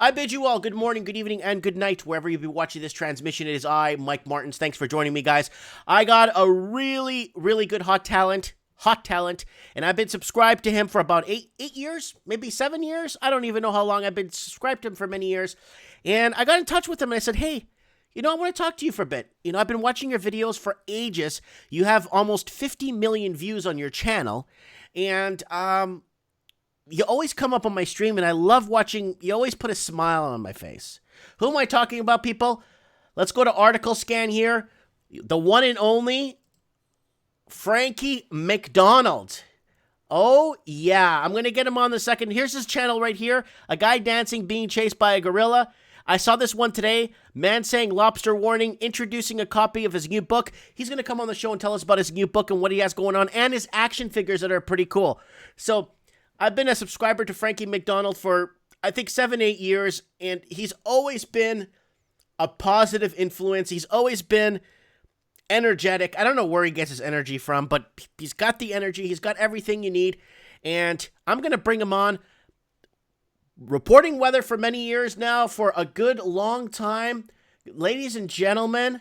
I bid you all good morning, good evening, and good night, wherever you be watching this transmission. It is I, Mike Martins. Thanks for joining me, guys. I got a really, really good hot talent, and I've been subscribed to him for about eight years, maybe 7 years. I don't even know how long. I've been subscribed to him for many years, and I got in touch with him, and I said, hey, I want to talk to you for a bit. I've been watching your videos for ages. You have almost 50 million views on your channel, and, you always come up on my stream, and I love watching. You always put a smile on my face. Who am I talking about, people? Let's go to article scan here. The one and only Frankie MacDonald. Oh, yeah. I'm going to get him on in a second. Here's his channel right here. A guy dancing, being chased by a gorilla. I saw this one today. Man saying lobster warning, introducing a copy of his new book. He's going to come on the show and tell us about his new book and what he has going on, and his action figures that are pretty cool. So I've been a subscriber to Frankie MacDonald for, I think, 7-8 years, and he's always been a positive influence. He's always been energetic. I don't know where he gets his energy from, but he's got the energy. He's got everything you need, and I'm going to bring him on. Reporting weather for many years now, for a good long time. Ladies and gentlemen,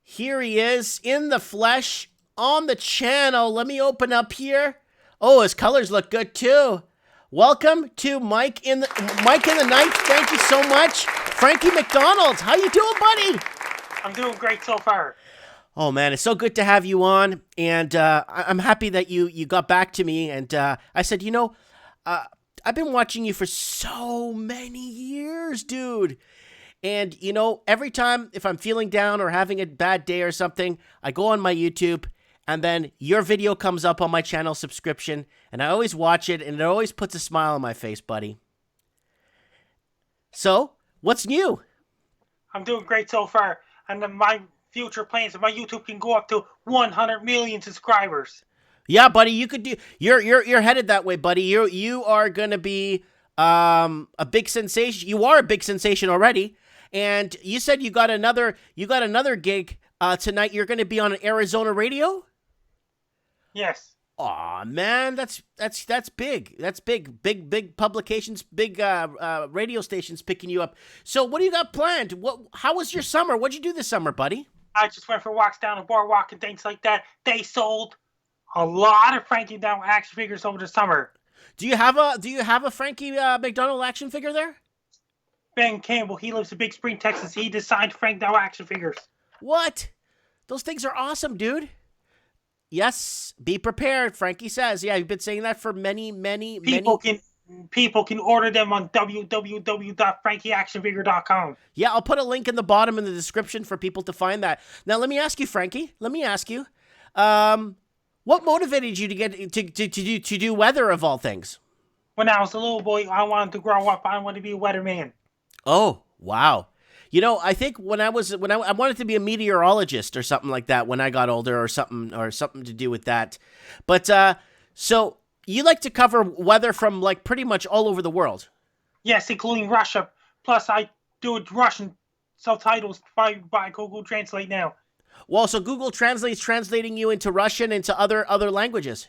here he is in the flesh on the channel. Let me open up here. Oh, his colors look good too. Welcome to Mike in the Night. Thank you so much, Frankie MacDonald. How you doing, buddy? I'm doing great so far. Oh man, it's so good to have you on, and I'm happy that you got back to me. And I said, I've been watching you for so many years, dude. And every time if I'm feeling down or having a bad day or something, I go on my YouTube. And then your video comes up on my channel subscription, and I always watch it, and it always puts a smile on my face, buddy. So, what's new? I'm doing great so far, and then my future plans of my YouTube can go up to 100 million subscribers. Yeah, buddy, you could do. You're headed that way, buddy. You are gonna be a big sensation. You are a big sensation already, and you said you got another gig tonight. You're gonna be on an Arizona radio. Yes. Aw, man, that's big. That's big. Big publications, big radio stations picking you up. So what do you got planned? How was your summer? What'd you do this summer, buddy? I just went for walks down the boardwalk and things like that. They sold a lot of Frankie down action figures over the summer. Do you have a Frankie MacDonald action figure there? Ben Campbell, he lives in Big Spring, Texas. He designed Frank Dow action figures. What? Those things are awesome, dude. Yes, be prepared, Frankie says. Yeah, you've been saying that for many people can order them on www.frankieactionfigure.com. Yeah, I'll put a link in the bottom in the description for people to find that. Now, let me ask you, Frankie. What motivated you to get to do weather of all things? When I was a little boy, I wanted to grow up. I wanted to be a weatherman. Oh, wow. I think when I wanted to be a meteorologist or something like that when I got older, or something to do with that. But so you like to cover weather from like pretty much all over the world. Yes, including Russia. Plus, I do Russian subtitles by Google Translate now. Well, so Google Translate's translating you into Russian, into other languages.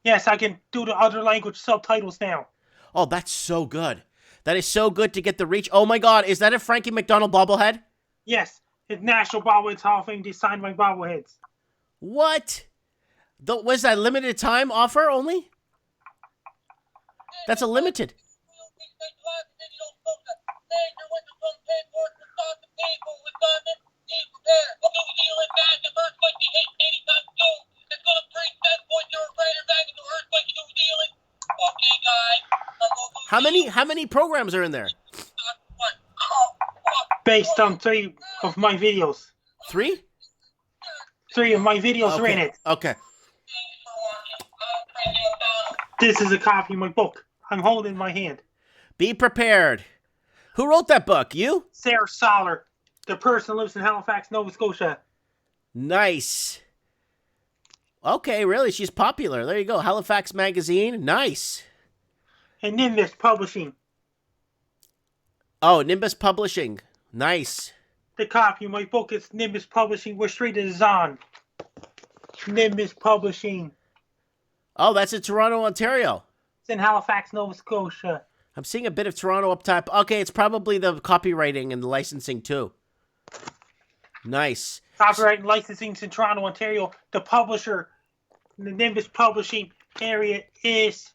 Yes, I can do the other language subtitles now. Oh, that's so good. That is so good to get the reach. Oh my God, is that a Frankie MacDonald bobblehead? Yes, it's National Broadways Halloween designed by bobbleheads. What? Was that limited time offer only? That's a limited. How many programs are in there? Based on 3 of my videos. 3? 3 of my videos okay. are in it. Okay. This is a copy of my book. I'm holding in my hand. Be prepared. Who wrote that book? You? Sarah Soller. The person lives in Halifax, Nova Scotia. Nice. Okay, really? She's popular. There you go. Halifax Magazine. Nice. And Nimbus Publishing. Oh, Nimbus Publishing. Nice. The copy of my book is Nimbus Publishing. What street it is on? Nimbus Publishing. Oh, that's in Toronto, Ontario. It's in Halifax, Nova Scotia. I'm seeing a bit of Toronto up top. Okay, it's probably the copywriting and the licensing too. Nice. Copyright and licensing in Toronto, Ontario. The publisher, the Nimbus Publishing area is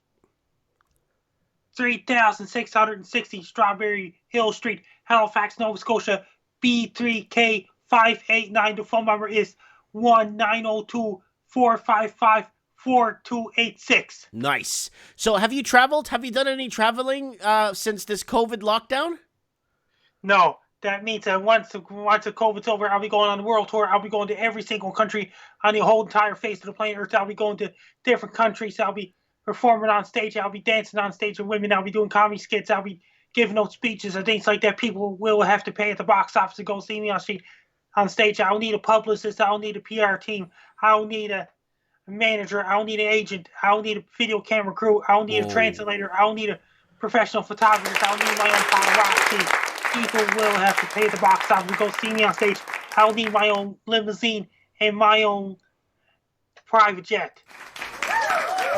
3660 Strawberry Hill Street, Halifax, Nova Scotia, B3K589. The phone number is 1-902-455-4286. Nice. So have you traveled? Have you done any traveling since this COVID lockdown? No, that means that once the COVID's over, I'll be going on the world tour. I'll be going to every single country on the whole entire face of the planet Earth. I'll be going to different countries. I'll be performing on stage. I'll be dancing on stage with women. I'll be doing comedy skits. I'll be giving out speeches and things like that. People will have to pay at the box office to go see me on stage. I'll need a publicist. I'll need a PR team. I'll need a manager. I'll need an agent. I'll need a video camera crew. I'll need a translator. I'll need a professional photographer. I'll need my own paparazzi. People will have to pay the box office to go see me on stage. I'll need my own limousine and my own private jet.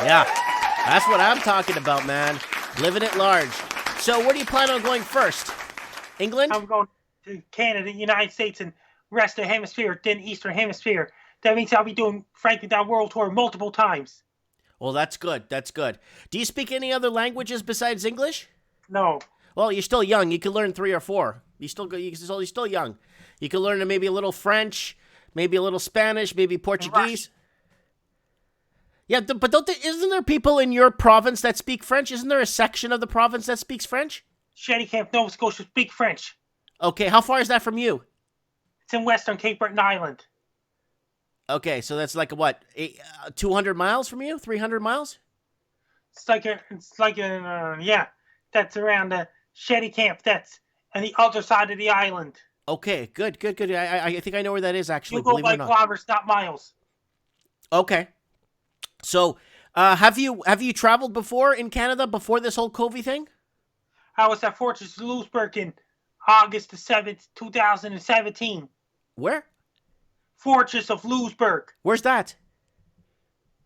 Yeah, that's what I'm talking about, man. Living it large. So where do you plan on going first? England? I'm going to Canada, United States, and rest of the hemisphere, then Eastern Hemisphere. That means I'll be doing Frankie MacDonald World Tour multiple times. Well, that's good. That's good. Do you speak any other languages besides English? No. Well, you're still young. You can learn 3 or 4. You're still young. You can learn maybe a little French, maybe a little Spanish, maybe Portuguese. Yeah, but isn't there people in your province that speak French? Isn't there a section of the province that speaks French? Shantycamp, Nova Scotia, speak French. Okay, how far is that from you? It's in Western Cape Breton Island. Okay, so that's like what, 200 miles from you? 300 miles? Yeah, that's around the Shantycamp. That's on the other side of the island. Okay, good. I think I know where that is, actually. You go by kilometers, not miles. Okay. So, have you traveled before in Canada before this whole COVID thing? I was at Fortress Louisburg in August the 7th, 2017. Where? Fortress of Louisburg. Where's that?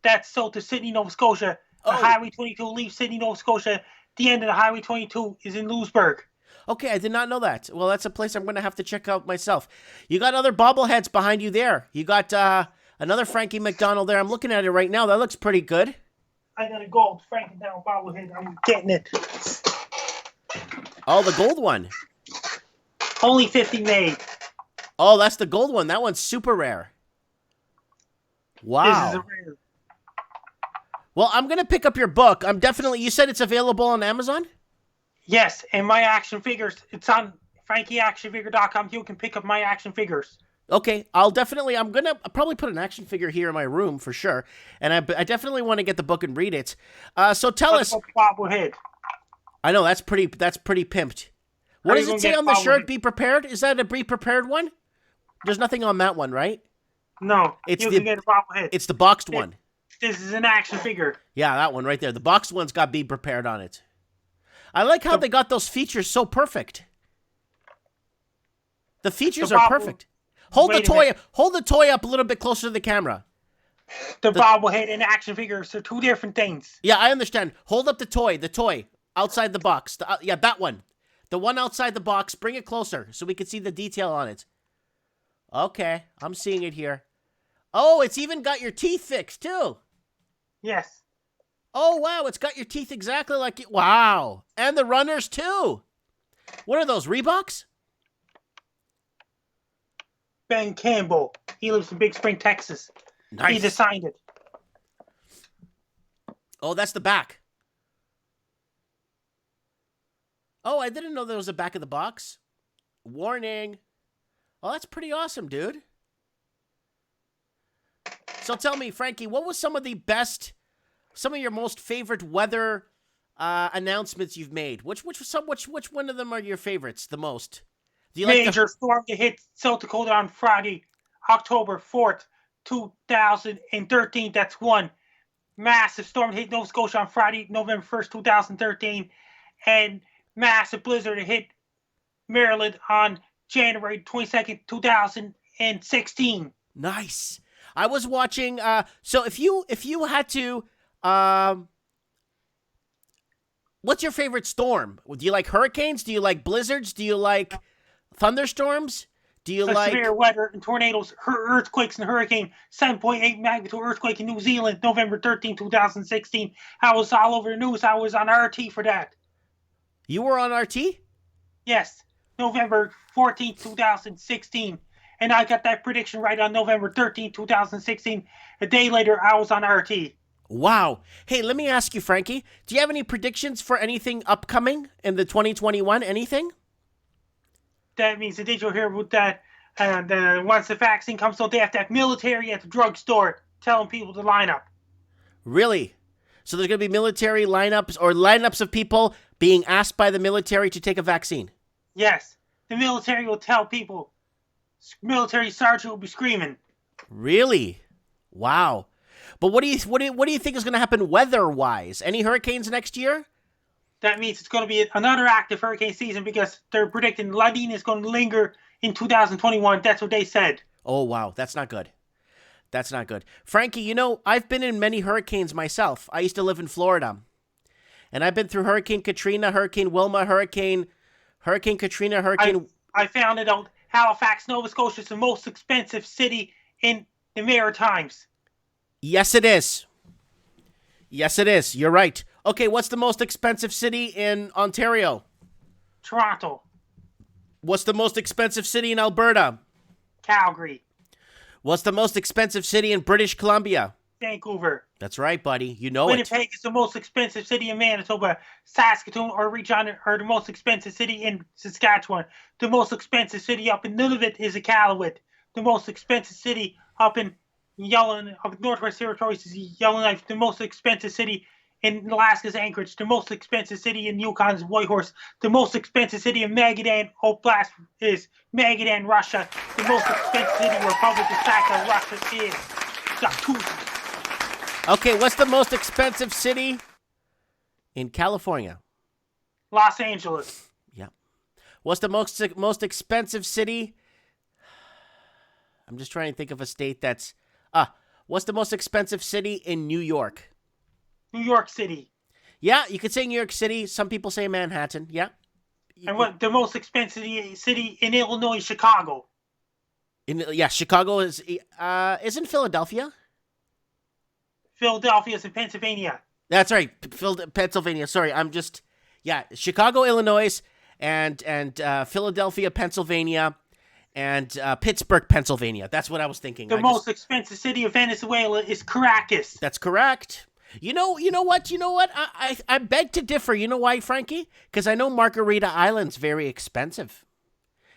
That's south of Sydney, Nova Scotia. The Highway 22 leaves Sydney, Nova Scotia. The end of the Highway 22 is in Louisburg. Okay, I did not know that. Well, that's a place I'm going to have to check out myself. You got other bobbleheads behind you there. You got another Frankie MacDonald there. I'm looking at it right now. That looks pretty good. I got a gold Frankie MacDonald bobblehead. I'm getting it. Oh, the gold one. Only 50 made. Oh, that's the gold one. That one's super rare. Wow. This is a rare. Well, I'm going to pick up your book. You said it's available on Amazon? Yes, and my action figures, it's on frankieactionfigure.com. You can pick up my action figures. Okay, I'm going to probably put an action figure here in my room for sure. And I definitely want to get the book and read it. So tell us. Bobblehead. I know, that's pretty pimped. What does it say on the shirt? Be prepared? Is that a be prepared one? There's nothing on that one, right? No, you can get a bobblehead. It's the boxed one. This is an action figure. Yeah, that one right there. The boxed one's got be prepared on it. I like how they got those features so perfect. The features are perfect. Hold the toy up a little bit closer to the camera. The bobblehead and action figures are two different things. Yeah, I understand. Hold up the toy outside the box. That one. The one outside the box. Bring it closer so we can see the detail on it. Okay, I'm seeing it here. Oh, it's even got your teeth fixed too. Yes. Oh, wow, it's got your teeth exactly like it. Wow. And the runners too. What are those, Reeboks? Ben Campbell. He lives in Big Spring, Texas. Nice. He designed it. Oh, that's the back. Oh, I didn't know there was a back of the box. Warning. Oh, that's pretty awesome, dude. So tell me, Frankie, what was some of your most favorite weather announcements you've made? Which one of them are your favorites the most? Do you Major storm that hit South Dakota on Friday, October 4th, 2013. That's one. Massive storm hit Nova Scotia on Friday, November 1st, 2013. And massive blizzard hit Maryland on January 22nd, 2016. Nice. I was watching. So if you had to, What's your favorite storm? Do you like hurricanes? Do you like blizzards? Do you like thunderstorms? Do you like severe weather and tornadoes, earthquakes and hurricane, 7.8 magnitude earthquake in New Zealand, November 13, 2016. I was all over the news. I was on RT for that. You were on RT? Yes, November 14, 2016. And I got that prediction right on November 13, 2016. A day later, I was on RT. Wow. Hey, let me ask you, Frankie, do you have any predictions for anything upcoming in the 2021? Anything? That means, did you hear about that? And once the vaccine comes out, they have to have military at the drugstore telling people to line up. Really? So there's going to be military lineups or lineups of people being asked by the military to take a vaccine? Yes. The military will tell people. Military sergeant will be screaming. Really? Wow. But what do you think is going to happen weather-wise? Any hurricanes next year? That means it's going to be another active hurricane season because they're predicting La Nina is going to linger in 2021. That's what they said. Oh, wow. That's not good. That's not good. Frankie, you know, I've been in many hurricanes myself. I used to live in Florida. And I've been through Hurricane Katrina, Hurricane Wilma, Hurricane Katrina, Hurricane... I found it out. Halifax, Nova Scotia is the most expensive city in the Maritimes. Yes, it is. Yes, it is. You're right. Okay, what's the most expensive city in Ontario? Toronto. What's the most expensive city in Alberta? Calgary. What's the most expensive city in British Columbia? Vancouver. That's right, buddy. You know Winnipeg is the most expensive city in Manitoba. Saskatoon or Regina are the most expensive city in Saskatchewan. The most expensive city up in Nunavut is Iqaluit. The most expensive city up in Northwest Territories is Yellowknife. The most expensive city in Alaska is Anchorage. The most expensive city in Yukon is Whitehorse. The most expensive city in Magadan Oblast is Magadan, Russia. The most expensive city in Republic of Sakha, Russia is Yakutia. Okay, what's the most expensive city in California? Los Angeles. Yeah. What's the most expensive city? I'm just trying to think of a state that's... what's the most expensive city in New York? New York City. Yeah, you could say New York City. Some people say Manhattan. Yeah. And what the most expensive city in Illinois, Chicago. Chicago is... isn't Philadelphia? Philadelphia is in Pennsylvania. That's right, Pennsylvania. Sorry, I'm just... Yeah, Chicago, Illinois, and Philadelphia, Pennsylvania, and Pittsburgh, Pennsylvania. That's what I was thinking. The most expensive city of Venezuela is Caracas. That's correct. You know what? I beg to differ. You know why, Frankie? Because I know Margarita Island's very expensive.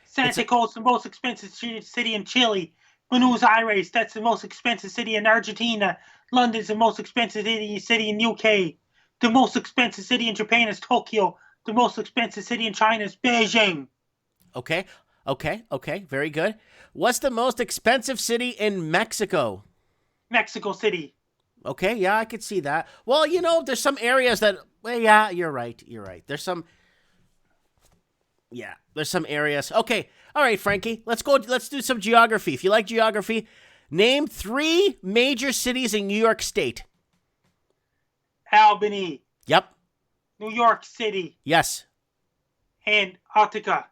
Santiago is the most expensive city in Chile. Buenos Aires, that's the most expensive city in Argentina. London's the most expensive city in UK. The most expensive city in Japan is Tokyo. The most expensive city in China is Beijing. Okay. Very good. What's the most expensive city in Mexico? Mexico City. Okay, yeah, I could see that. Well, you know, there's some areas that... Well, yeah, you're right. There's some areas. Okay, all right, Frankie. Let's do some geography. If you like geography, name 3 major cities in New York State. Albany. Yep. New York City. Yes. And Utica.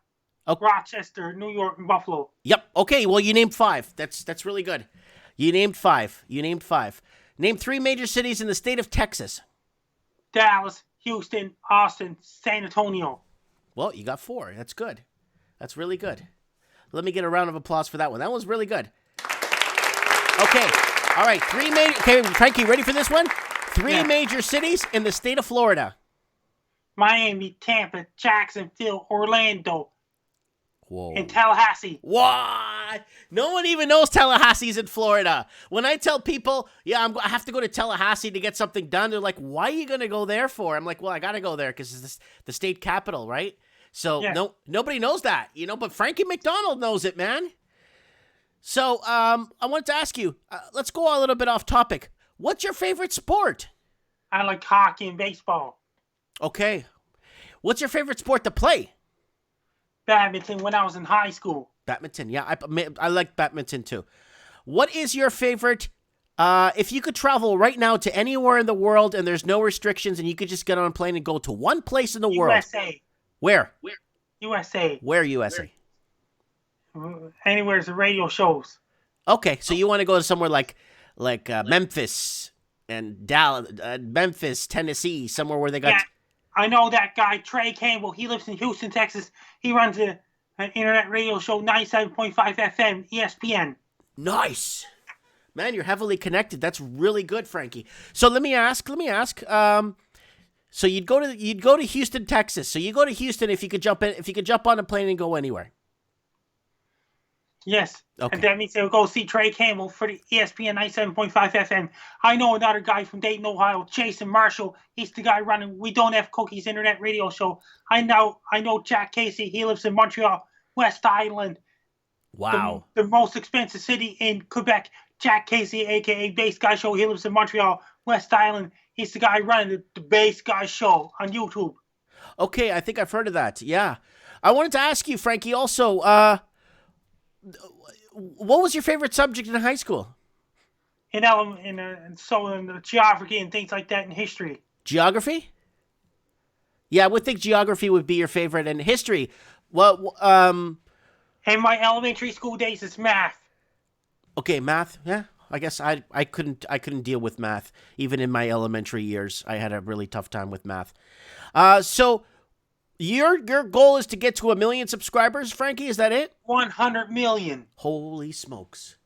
Okay. Rochester, New York, and Buffalo. Yep. Okay, well, you named 5. That's really good. You named 5. Name 3 major cities in the state of Texas. Dallas, Houston, Austin, San Antonio. Well, you got 4. That's good. That's really good. Let me get a round of applause for that one. That was really good. Okay. All right. 3 major... Okay, Frankie, ready for this one? 3 major cities in the state of Florida. Miami, Tampa, Jacksonville, Orlando. Whoa. And Tallahassee. What? No one even knows Tallahassee's in Florida. When I tell people, I have to go to Tallahassee to get something done, they're like, why are you going to go there for? I'm like, well, I got to go there because it's the state capital, right? So nobody knows that, but Frankie MacDonald knows it, man. So I wanted to ask you, let's go a little bit off topic. What's your favorite sport? I like hockey and baseball. Okay. What's your favorite sport to play? Badminton when I was in high school. Badminton, yeah. I like badminton too. What is your favorite If you could travel right now to anywhere in the world and there's no restrictions and you could just get on a plane and go to one place in the world. USA. Where? USA. Where USA? Anywhere the radio shows. Okay, so you want to go to somewhere like Memphis and Dallas, Memphis, Tennessee, somewhere where they got... Yeah, I know that guy, Trey Campbell. He lives in Houston, Texas. He runs an internet radio show, 97.5 FM, ESPN. Nice. Man, you're heavily connected. That's really good, Frankie. So let me ask. So you'd go to Houston, Texas. So you go to Houston if you could jump on a plane and go anywhere. Yes. Okay. And that means they'll go see Trey Campbell for the ESPN 97.5 FM. I know another guy from Dayton, Ohio, Jason Marshall. He's the guy running We Don't Have Cookies internet radio show. I know Jack Casey. He lives in Montreal, West Island. Wow. The most expensive city in Quebec. Jack Casey, a.k.a. Bass Guy Show. He lives in Montreal, West Island. He's the guy running the Bass Guy Show on YouTube. Okay, I think I've heard of that. Yeah. I wanted to ask you, Frankie, also, what was your favorite subject in high school? In geography and things like that, in history. Geography? Yeah, I would think geography would be your favorite. And history, well, In my elementary school days, it's math. Okay, math. Yeah, I guess I couldn't deal with math even in my elementary years. I had a really tough time with math. So your goal is to get to 1 million subscribers, Frankie. Is that it? 100 million. Holy smokes!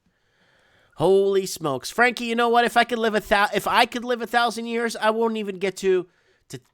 Holy smokes, Frankie! You know what? If I could live 1,000 years, I won't even get to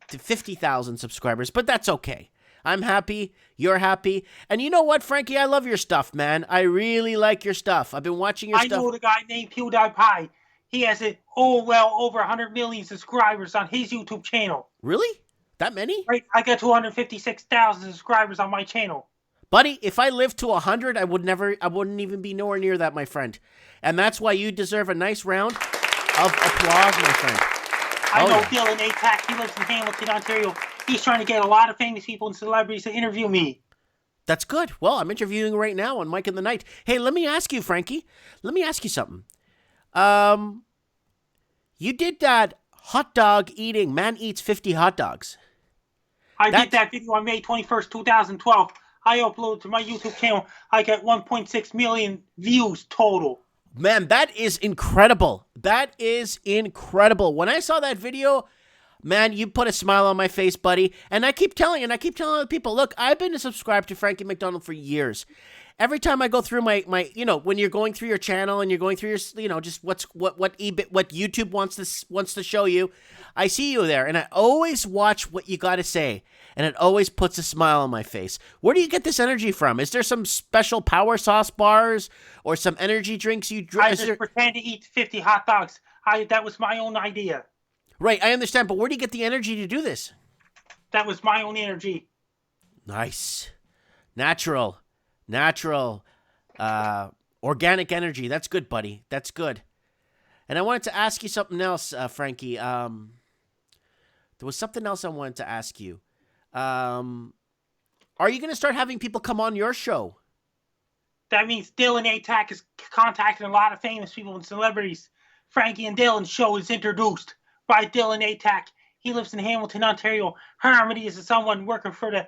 50,000 subscribers. But that's okay. I'm happy. You're happy. And you know what, Frankie? I love your stuff, man. I really like your stuff. I've been watching your stuff. I know the guy named PewDiePie. He has over 100 million subscribers on his YouTube channel. Really? That many? Right. I got 256,000 subscribers on my channel. Buddy, if I lived to 100, I wouldn't even be nowhere near that, my friend. And that's why you deserve a nice round of applause, my friend. I know Dylan Atack. He lives in Hamilton, Ontario. He's trying to get a lot of famous people and celebrities to interview me. That's good. Well, I'm interviewing right now on Mike in the Night. Hey, let me ask you, Frankie. Let me ask you something. You did that hot dog eating, man eats 50 hot dogs. I did that video on May 21st, 2012. I uploaded to my YouTube channel. I got 1.6 million views total. Man, that is incredible. That is incredible. When I saw that video, man, you put a smile on my face, buddy. And I keep telling other people, look, I've been subscribed to Frankie MacDonald for years. Every time I go through my when you're going through your channel and you're going through your, just what YouTube wants to show you, I see you there, and I always watch what you got to say, and it always puts a smile on my face. Where do you get this energy from? Is there some special power sauce bars or some energy drinks you drink? I just pretend to eat 50 hot dogs. That was my own idea. Right, I understand, but where do you get the energy to do this? That was my own energy. Nice. Natural, organic energy. That's good, buddy. That's good. And I wanted to ask you something else, Frankie. There was something else I wanted to ask you. Are you going to start having people come on your show? That means Dylan Atack is contacting a lot of famous people and celebrities. Frankie and Dylan's show is introduced by Dylan Atack. He lives in Hamilton, Ontario. Harmony is someone working for the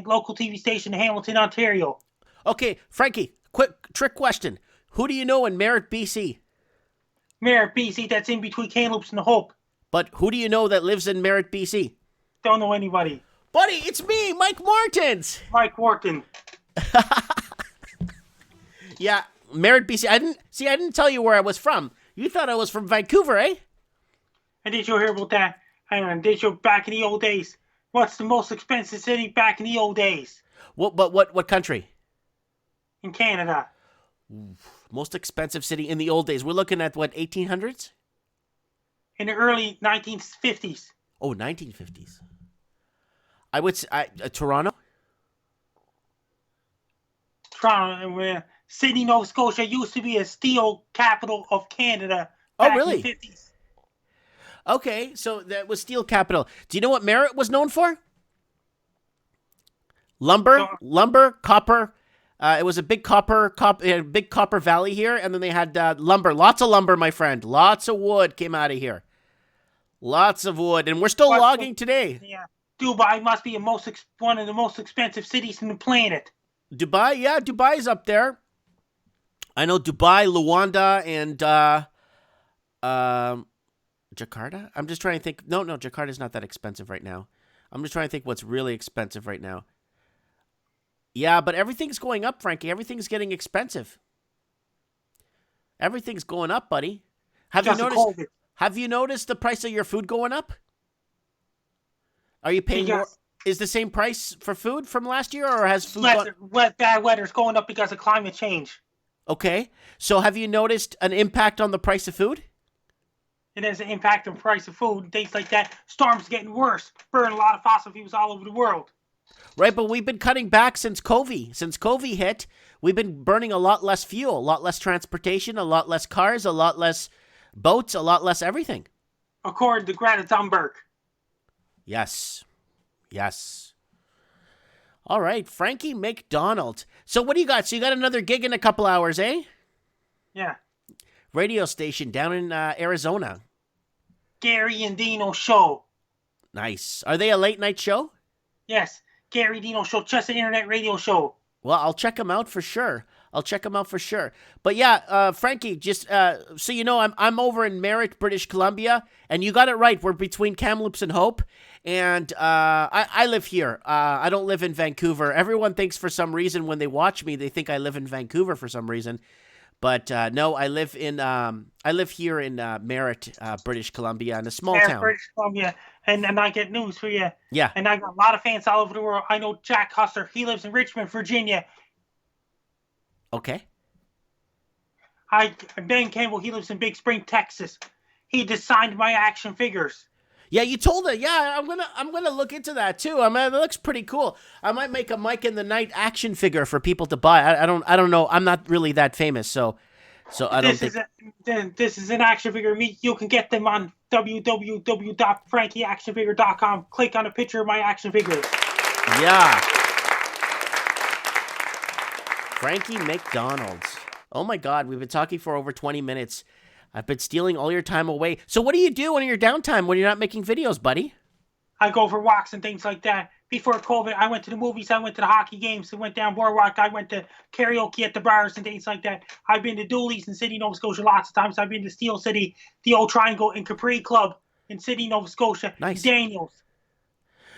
local TV station in Hamilton, Ontario. Okay, Frankie, quick trick question. Who do you know in Merritt, BC? Merritt, BC, that's in between Kamloops and the Hope. But who do you know that lives in Merritt, BC? Don't know anybody. Buddy, it's me, Mike Martins. Mike Wharton. Yeah, Merritt, BC. I didn't tell you where I was from. You thought I was from Vancouver, eh? And did you hear about that? Hang on, back in the old days? What's the most expensive city back in the old days? What country? In Canada. Most expensive city in the old days. We're looking at, 1800s? In the early 1950s. Oh, 1950s. I would say, Toronto? Toronto. Sydney, Nova Scotia used to be a steel capital of Canada. Oh, really? In the 50s. Okay, so that was steel capital. Do you know what Merritt was known for? Lumber, copper, It was a big big copper valley here, and then they had lumber, lots of lumber, my friend, lots of wood came out of here, lots of wood, and we're still logging today. Yeah, Dubai must be one of the most expensive cities on the planet. Dubai, yeah, Dubai's up there. I know Dubai, Luanda, and Jakarta. I'm just trying to think. No, Jakarta's not that expensive right now. I'm just trying to think what's really expensive right now. Yeah, but everything's going up, Frankie. Everything's getting expensive. Everything's going up, buddy. Have you noticed the price of your food going up? Are you paying more? Is the same price for food from last year, or has food bad weather's going up because of climate change? Okay. So have you noticed an impact on the price of food? It has an impact on the price of food and things like that. Storms getting worse. Burn a lot of fossil fuels all over the world. Right, but we've been cutting back since COVID. Since COVID hit, we've been burning a lot less fuel, a lot less transportation, a lot less cars, a lot less boats, a lot less everything. According to Greta Thunberg. Yes. All right, Frankie MacDonald. So what do you got? So you got another gig in a couple hours, eh? Yeah. Radio station down in Arizona. Gary and Dino Show. Nice. Are they a late night show? Yes. Gary Dino Show, just an internet radio show. Well, I'll check them out for sure. But yeah, Frankie, just so you know, I'm over in Merritt, British Columbia, and you got it right. We're between Kamloops and Hope, and I live here. I don't live in Vancouver. Everyone thinks for some reason when they watch me, they think I live in Vancouver for some reason. But no, I live here in Merritt, British Columbia, in a small town. British Columbia, and I get news for you. Yeah. And I got a lot of fans all over the world. I know Jack Hustler. He lives in Richmond, Virginia. Okay. Ben Campbell. He lives in Big Spring, Texas. He designed my action figures. Yeah, you told it. Yeah, I'm gonna look into that too. I mean, it looks pretty cool. I might make a Mike in the Night action figure for people to buy. I don't know. I'm not really that famous, so I don't think. This is an action figure. You can get them on www.frankieactionfigure.com. Click on a picture of my action figure. Yeah. Frankie MacDonald. Oh my God, we've been talking for over 20 minutes. I've been stealing all your time away. So what do you do in your downtime when you're not making videos, buddy? I go for walks and things like that. Before COVID, I went to the movies. I went to the hockey games. I went down Boardwalk. I went to karaoke at the bars and things like that. I've been to Dooley's in Sydney, Nova Scotia lots of times. I've been to Steel City, the Old Triangle, and Capri Club in Sydney, Nova Scotia. Nice. Daniels.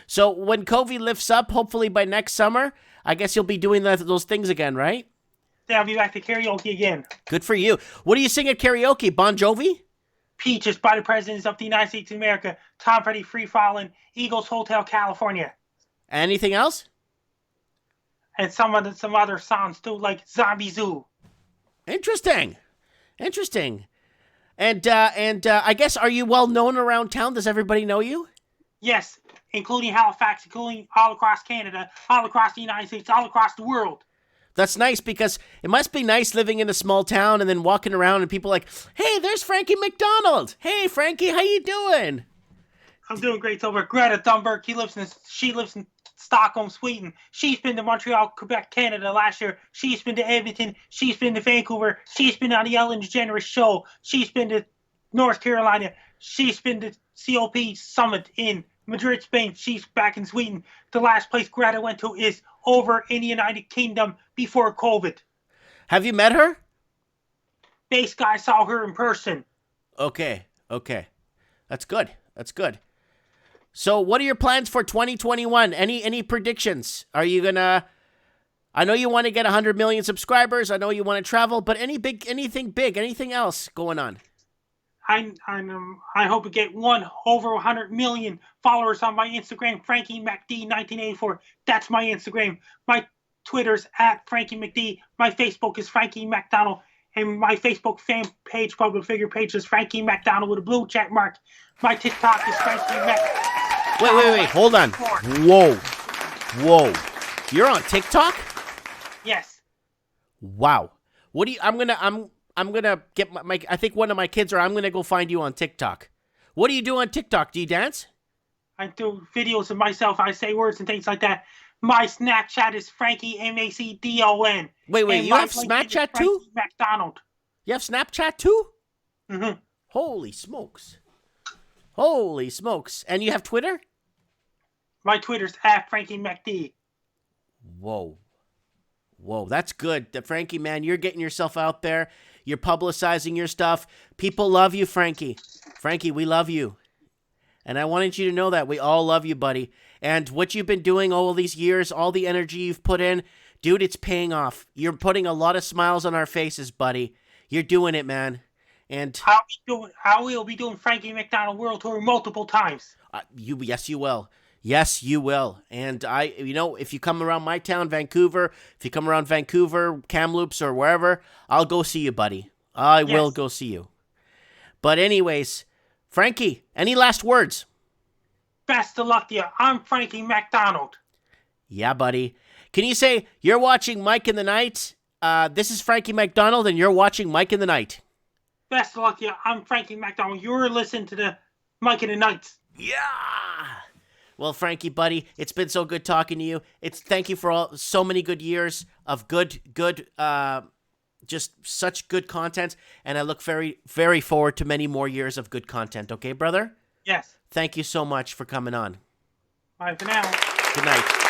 So when COVID lifts up, hopefully by next summer, I guess you'll be doing those things again, right? Then I'll be back to karaoke again. Good for you. What do you sing at karaoke? Bon Jovi? Peaches by the Presidents of the United States of America. Tom Petty, Free Fallin', Eagles Hotel, California. Anything else? And some other songs too, like Zombie Zoo. Interesting. And I guess, are you well known around town? Does everybody know you? Yes, including Halifax, including all across Canada, all across the United States, all across the world. That's nice, because it must be nice living in a small town and then walking around and people like, hey, there's Frankie MacDonald. Hey, Frankie, how you doing? I'm doing great. Over Greta Thunberg. She lives in Stockholm, Sweden. She's been to Montreal, Quebec, Canada last year. She's been to Edmonton. She's been to Vancouver. She's been on the Ellen DeGeneres show. She's been to North Carolina. She's been to COP Summit in Madrid, Spain. She's back in Sweden. The last place Greta went to is over in the United Kingdom before COVID. Have you met her? Base guy saw her in person. Okay. That's good. So what are your plans for 2021? Any predictions? Are you gonna... I know you want to get 100 million subscribers. I know you want to travel, but anything else going on? I hope to get over 100 million followers on my Instagram, Frankie MacD 1984. That's my Instagram. My Twitter's at Frankie MacD. My Facebook is Frankie MacDonald. And my Facebook fan page, public figure page, is Frankie MacDonald with a blue check mark. My TikTok is Frankie Mac. Wait. Hold on. Whoa. You're on TikTok? Yes. Wow. What do you... I'm gonna get my I think one of my kids, or I'm gonna go find you on TikTok. What do you do on TikTok? Do you dance? I do videos of myself. I say words and things like that. My Snapchat is Frankie MacDon. Wait, And you my have LinkedIn is Snapchat too? Frankie MacDonald. You have Snapchat too? Mm-hmm. Holy smokes. Holy smokes. And you have Twitter? My Twitter's at Frankie MacD. Whoa. Whoa, that's good. Frankie, man, you're getting yourself out there. You're publicizing your stuff. People love you, Frankie. Frankie, we love you. And I wanted you to know that. We all love you, buddy. And what you've been doing all these years, all the energy you've put in, dude, it's paying off. You're putting a lot of smiles on our faces, buddy. You're doing it, man. And I will be doing Frankie MacDonald World Tour multiple times. Yes, you will. Yes, you will. And if you come around my town, Vancouver, if you come around Vancouver, Kamloops, or wherever, I'll go see you, buddy. I will go see you. But anyways, Frankie, any last words? Best of luck to you. I'm Frankie MacDonald. Yeah, buddy. Can you say, you're watching Mike in the Night? This is Frankie MacDonald, and you're watching Mike in the Night. Best of luck to you. I'm Frankie MacDonald. You're listening to the Mike in the Nights. Yeah! Well, Frankie, buddy, it's been so good talking to you. Thank you for so many good years of just such good content, and I look very, very forward to many more years of good content. Okay, brother? Yes. Thank you so much for coming on. Bye for now. Good night.